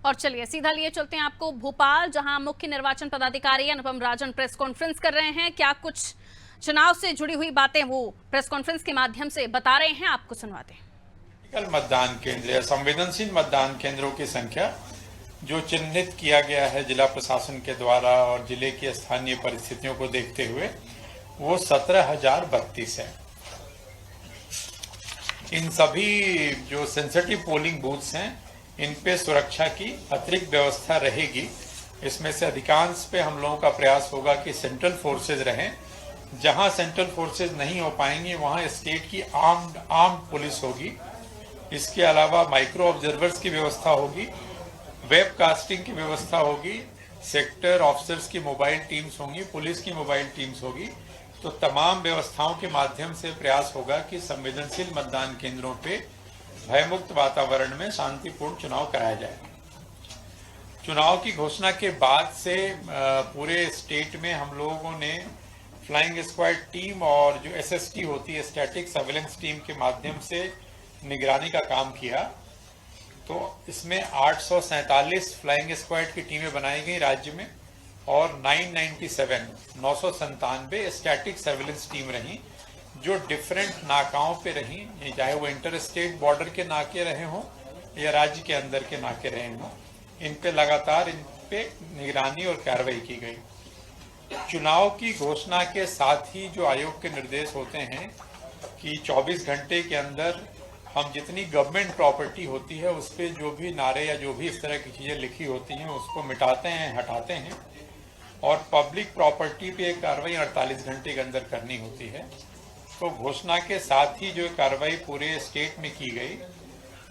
और चलिए सीधा लिए चलते हैं आपको भोपाल, जहां मुख्य निर्वाचन पदाधिकारी अनुपम राजन प्रेस कॉन्फ्रेंस कर रहे हैं। क्या कुछ चुनाव से जुड़ी हुई बातें वो प्रेस कॉन्फ्रेंस के माध्यम से बता रहे हैं, आपको सुनवाते हैं। मतदान केंद्र या संवेदनशील मतदान केंद्रों की संख्या जो चिन्हित किया गया है जिला प्रशासन के द्वारा और जिले की स्थानीय परिस्थितियों को देखते हुए वो 17,032 है। इन सभी जो सेंसिटिव पोलिंग बूथ्स हैं इन पे सुरक्षा की अतिरिक्त व्यवस्था रहेगी। इसमें से अधिकांश पे हम लोगों का प्रयास होगा कि सेंट्रल फोर्सेज रहें। जहां सेंट्रल फोर्सेज नहीं हो पाएंगे वहां स्टेट की आर्म्ड पुलिस होगी। इसके अलावा माइक्रो ऑब्जर्वर्स की व्यवस्था होगी, वेब कास्टिंग की व्यवस्था होगी, सेक्टर ऑफिसर्स की मोबाइल टीम्स होंगी, पुलिस की मोबाइल टीम्स होगी। तो तमाम व्यवस्थाओं के माध्यम से प्रयास होगा कि संवेदनशील मतदान केंद्रों पे भयमुक्त वातावरण में शांतिपूर्ण चुनाव कराया जाए। चुनाव की घोषणा के बाद से पूरे स्टेट में हम लोगों ने फ्लाइंग स्क्वाड टीम और जो एसएसटी होती है, स्टैटिक सर्वेलेंस टीम के माध्यम से निगरानी का काम किया। तो इसमें 847 फ्लाइंग स्क्वाड की टीमें बनाई गई राज्य में और 997 स्टैटिक सर्वेलेंस टीम रही जो डिफरेंट नाकाओं पे रही, चाहे वो इंटर स्टेट बॉर्डर के नाके रहे हों या राज्य के अंदर के नाके रहे हों। इन पे लगातार इन पे निगरानी और कार्रवाई की गई। चुनाव की घोषणा के साथ ही जो आयोग के निर्देश होते हैं कि 24 घंटे के अंदर हम जितनी गवर्नमेंट प्रॉपर्टी होती है उस पर जो भी नारे या जो भी इस तरह की चीज़ें लिखी होती हैं उसको मिटाते हैं, हटाते हैं। और पब्लिक प्रॉपर्टी पे कार्रवाई 48 घंटे के अंदर करनी होती है। तो घोषणा के साथ ही जो कार्रवाई पूरे स्टेट में की गई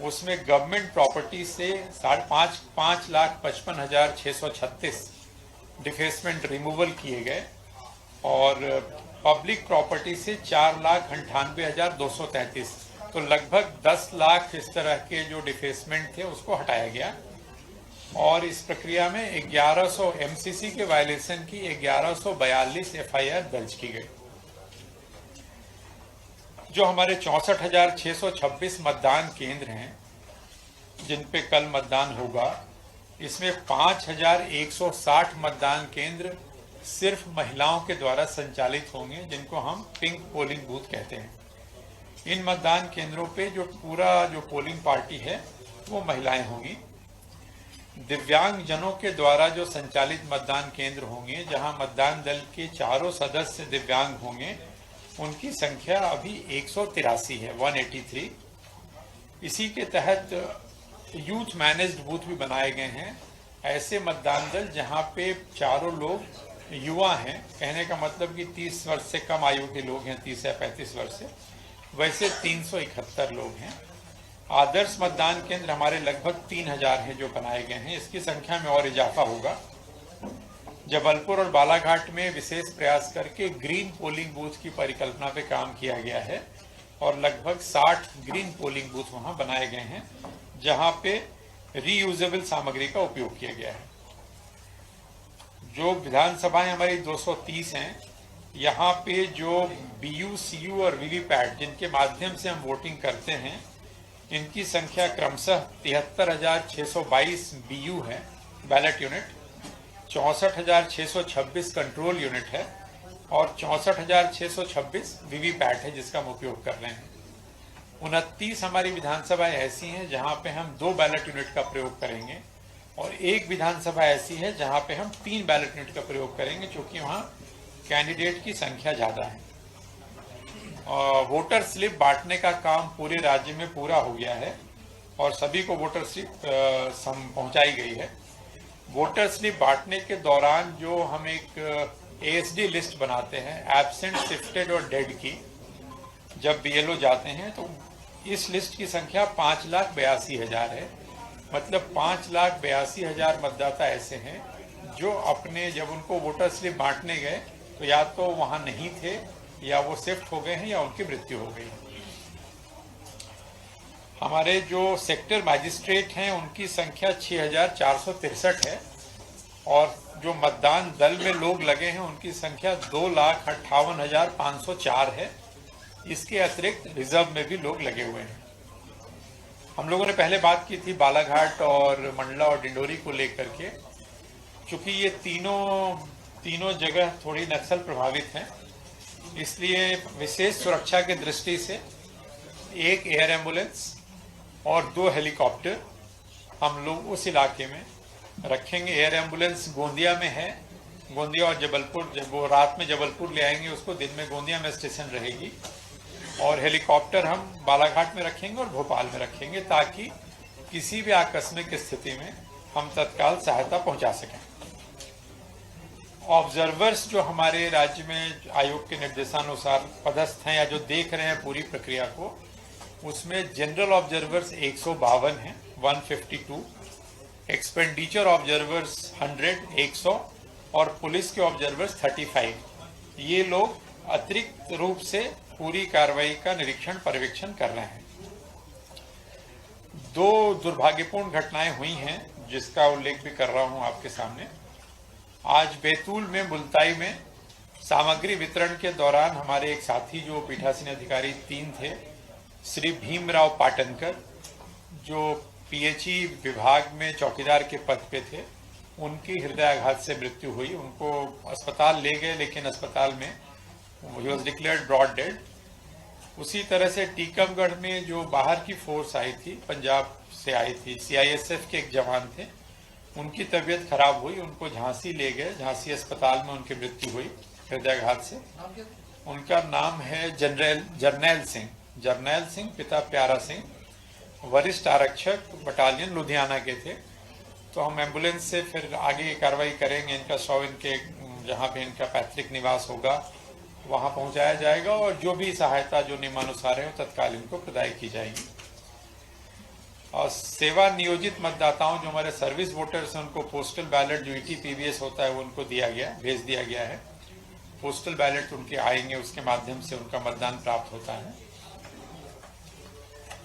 उसमें गवर्नमेंट प्रॉपर्टी से 5,55,636 डिफेसमेंट रिमूवल किए गए और पब्लिक प्रॉपर्टी से 4,98,233, तो लगभग 10 लाख इस तरह के जो डिफेसमेंट थे उसको हटाया गया। और इस प्रक्रिया में 1100 एमसीसी के वायलेशन की 1142 एफआईआर दर्ज की गई। जो हमारे 64,626 मतदान केंद्र हैं जिन पे कल मतदान होगा, इसमें 5,160 मतदान केंद्र सिर्फ महिलाओं के द्वारा संचालित होंगे, जिनको हम पिंक पोलिंग बूथ कहते हैं। इन मतदान केंद्रों पे जो पोलिंग पार्टी है वो महिलाएं होंगी। दिव्यांग जनों के द्वारा जो संचालित मतदान केंद्र होंगे, जहां मतदान दल के चारों सदस्य दिव्यांग होंगे, उनकी संख्या अभी 183 है, 183। इसी के तहत यूथ मैनेज्ड बूथ भी बनाए गए हैं। ऐसे मतदान दल जहां पे चारों लोग युवा हैं, कहने का मतलब कि 30 वर्ष से कम आयु के लोग हैं, 30 या 35 वर्ष से, वैसे 371 लोग हैं। आदर्श मतदान केंद्र हमारे लगभग 3,000 हैं जो बनाए गए हैं। इसकी संख्या में और इजाफा होगा। जबलपुर और बालाघाट में विशेष प्रयास करके ग्रीन पोलिंग बूथ की परिकल्पना पे काम किया गया है और लगभग 60 ग्रीन पोलिंग बूथ वहां बनाए गए हैं जहां पे रीयूजेबल सामग्री का उपयोग किया गया है। जो विधानसभाएं हमारी 230 हैं, यहाँ पे जो बीयू, सीयू और वीवीपैट जिनके माध्यम से हम वोटिंग करते हैं, इनकी संख्या क्रमशः 73,622 बीयू है बैलेट यूनिट, 64,626 कंट्रोल यूनिट है और 64,626 वीवीपैट है जिसका हम उपयोग कर रहे हैं। 29 हमारी विधानसभाएं ऐसी हैं जहां पे हम 2 बैलेट यूनिट का प्रयोग करेंगे और एक विधानसभा ऐसी है जहां पे हम 3 बैलेट यूनिट का प्रयोग करेंगे, क्योंकि वहां कैंडिडेट की संख्या ज्यादा है। वोटर स्लिप बांटने का काम पूरे राज्य में पूरा हो गया है और सभी को वोटर स्लिप पहुंचाई गई है। वोटर स्लिप बांटने के दौरान जो हम एक एएसडी लिस्ट बनाते हैं, एब्सेंट, शिफ्टेड और डेड की, जब बीएलओ जाते हैं तो इस लिस्ट की संख्या 5,82,000 है। मतलब 5,82,000 मतदाता ऐसे हैं जो अपने, जब उनको वोटर स्लिप बांटने गए तो या तो वहां नहीं थे या वो शिफ्ट हो गए हैं या उनकी मृत्यु हो गई। हमारे जो सेक्टर मजिस्ट्रेट हैं उनकी संख्या 6,463 है और जो मतदान दल में लोग लगे हैं उनकी संख्या 2,58,504 है। इसके अतिरिक्त रिजर्व में भी लोग लगे हुए हैं। हम लोगों ने पहले बात की थी बालाघाट और मंडला और डिंडोरी को लेकर के, क्योंकि ये तीनों जगह थोड़ी नक्सल प्रभावित हैं, इसलिए विशेष सुरक्षा की दृष्टि से एक एयर एम्बुलेंस और 2 हेलीकॉप्टर हम लोग उस इलाके में रखेंगे। एयर एम्बुलेंस गोंदिया में है, गोंदिया और जबलपुर, जब वो रात में जबलपुर ले आएंगे उसको, दिन में गोंदिया में स्टेशन रहेगी, और हेलीकॉप्टर हम बालाघाट में रखेंगे और भोपाल में रखेंगे, ताकि किसी भी आकस्मिक स्थिति में हम तत्काल सहायता पहुंचा सकें। ऑब्जर्वर्स जो हमारे राज्य में आयोग के निर्देशानुसार पदस्थ हैं या जो देख रहे हैं पूरी प्रक्रिया को, उसमें जनरल ऑब्जर्वर्स 152 हैं, 152, एक्सपेंडिचर ऑब्जर्वर्स 100 और पुलिस के ऑब्जर्वर्स 35। ये लोग अतिरिक्त रूप से पूरी कार्रवाई का निरीक्षण पर्यवेक्षण कर रहे हैं। 2 दुर्भाग्यपूर्ण घटनाएं हुई हैं जिसका उल्लेख भी कर रहा हूं आपके सामने। आज बैतूल में मुल्ताई में सामग्री वितरण के दौरान हमारे एक साथी जो पीठासीन अधिकारी 3 थे, श्री भीमराव पाटनकर, जो पीएचई विभाग में चौकीदार के पद पे थे, उनकी हृदयाघात से मृत्यु हुई। उनको अस्पताल ले गए, लेकिन अस्पताल में he was declared broad dead. उसी तरह से टीकमगढ़ में जो बाहर की फोर्स आई थी, पंजाब से आई थी, सीआईएसएफ के एक जवान थे, उनकी तबीयत खराब हुई, उनको झांसी ले गए, झांसी अस्पताल में उनकी मृत्यु हुई हृदयाघात से। उनका नाम है जरनैल सिंह, पिता प्यारा सिंह, वरिष्ठ आरक्षक बटालियन लुधियाना के थे। तो हम एम्बुलेंस से फिर आगे कार्रवाई करेंगे, इनका शव इनके जहाँ पे इनका पैतृक निवास होगा वहाँ पहुँचाया जाएगा, और जो भी सहायता जो नियमानुसार है तत्काल इनको प्रदाय की जाएगी। और सेवा नियोजित मतदाताओं जो हमारे सर्विस वोटर्स हैं, उनको पोस्टल बैलेट जो ETPBS होता है वो उनको भेज दिया गया है। पोस्टल बैलेट उनके आएंगे, उसके माध्यम से उनका मतदान प्राप्त होता है।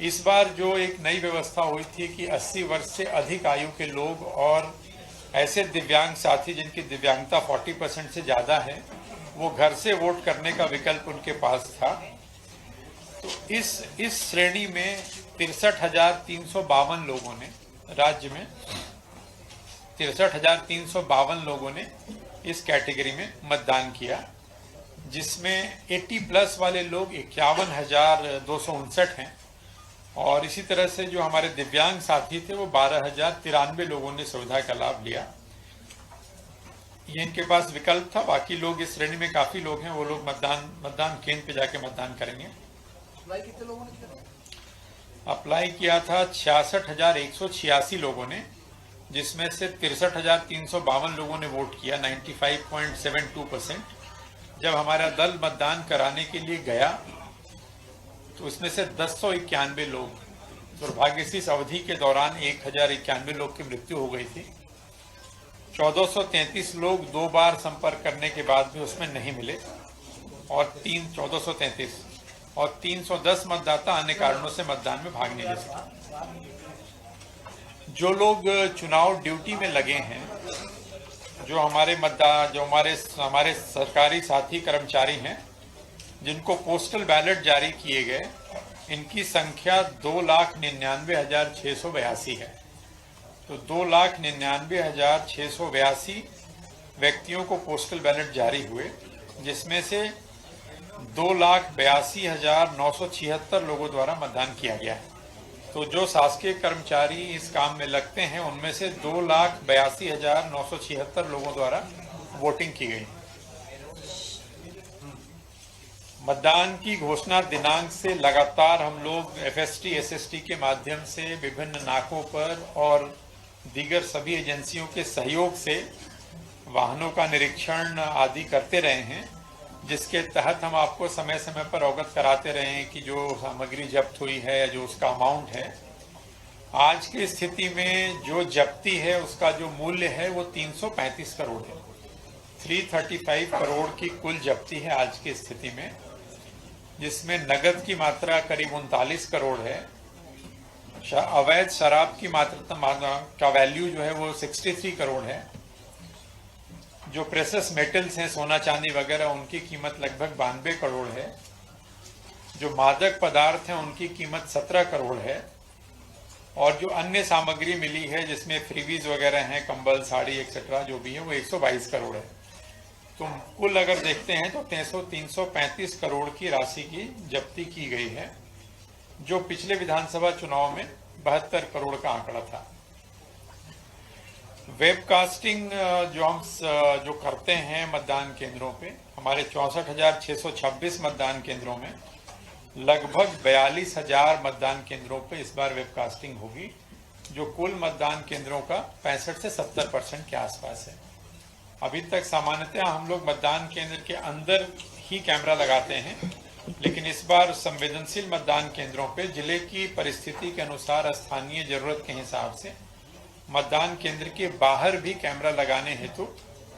इस बार जो एक नई व्यवस्था हुई थी कि 80 वर्ष से अधिक आयु के लोग और ऐसे दिव्यांग साथी जिनकी दिव्यांगता 40% से ज़्यादा है, वो घर से वोट करने का विकल्प उनके पास था। तो इस श्रेणी में 63,352 लोगों ने, राज्य में 63,352 लोगों ने इस कैटेगरी में मतदान किया, जिसमें 80 प्लस वाले लोग 51,259 हैं, और इसी तरह से जो हमारे दिव्यांग साथी थे वो 12,093 लोगों ने सुविधा का लाभ लिया। ये इनके पास विकल्प था। बाकी लोग इस श्रेणी में काफी लोग हैं, वो लोग मतदान केंद्र पे जाके मतदान करेंगे। अप्लाई कितने लोगों ने किया? अप्लाई किया था 66,186 लोगों ने, जिसमें से 63,352 लोगों ने वोट किया, 95.72%। जब हमारा दल मतदान कराने के लिए गया तो इसमें से 1091 लोग, दुर्भाग्य से इस अवधि के दौरान 1091 लोग की मृत्यु हो गई थी। 1433 लोग 2 बार संपर्क करने के बाद भी उसमें नहीं मिले, और 1433 और 310 मतदाता अन्य कारणों से मतदान में भाग नहीं ले सके। जो लोग चुनाव ड्यूटी में लगे हैं, जो हमारे सरकारी साथी कर्मचारी हैं, जिनको पोस्टल बैलेट जारी किए गए, इनकी संख्या 2,99,682 है। तो 2,99,682 व्यक्तियों को पोस्टल बैलेट जारी हुए, जिसमें से 2,82,976 लोगों द्वारा मतदान किया गया है। तो जो शासकीय कर्मचारी इस काम में लगते हैं, उनमें से 2,82,976 लोगों द्वारा वोटिंग की गई। मतदान की घोषणा दिनांक से लगातार हम लोग FST SST के माध्यम से विभिन्न नाकों पर और दीगर सभी एजेंसियों के सहयोग से वाहनों का निरीक्षण आदि करते रहे हैं, जिसके तहत हम आपको समय समय पर अवगत कराते रहे हैं कि जो सामग्री जब्त हुई है या जो उसका अमाउंट है। आज की स्थिति में जो जब्ती है उसका जो मूल्य है वो 335 करोड़ है। 335 करोड़ की कुल जब्ती है आज की स्थिति में, जिसमें नगद की मात्रा करीब 39 करोड़ है। अवैध शराब की मात्रा का वैल्यू जो है वो 63 करोड़ है। जो प्रेशस मेटल्स हैं, सोना चांदी वगैरह, उनकी कीमत लगभग 92 करोड़ है। जो मादक पदार्थ हैं उनकी कीमत 17 करोड़ है। और जो अन्य सामग्री मिली है जिसमें फ्रीवीज वगैरह हैं, कंबल, साड़ी एक्सेट्रा जो भी है, वो 122 करोड़ है। तो कुल अगर देखते हैं तो 335 करोड़ की राशि की जब्ती की गई है, जो पिछले विधानसभा चुनाव में 72 करोड़ का आंकड़ा था। वेबकास्टिंग जो करते हैं मतदान केंद्रों पे, हमारे 64,626 मतदान केंद्रों में लगभग 42,000 मतदान केंद्रों पे इस बार वेबकास्टिंग होगी, जो कुल मतदान केंद्रों का 65 से 70% के आसपास है। अभी तक सामान्यतः हम लोग मतदान केंद्र के अंदर ही कैमरा लगाते हैं, लेकिन इस बार संवेदनशील मतदान केंद्रों पे जिले की परिस्थिति के अनुसार स्थानीय जरूरत के हिसाब से मतदान केंद्र के बाहर भी कैमरा लगाने हेतु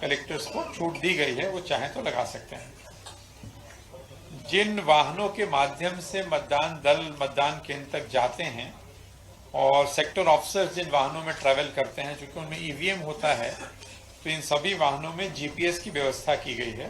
कलेक्टर्स को छूट दी गई है, वो चाहें तो लगा सकते हैं। जिन वाहनों के माध्यम से मतदान दल मतदान केंद्र तक जाते हैं और सेक्टर ऑफिसर्स जिन वाहनों में ट्रैवल करते हैं, चूंकि उनमें ईवीएम होता है, तो इन सभी वाहनों में जीपीएस की व्यवस्था की गई है।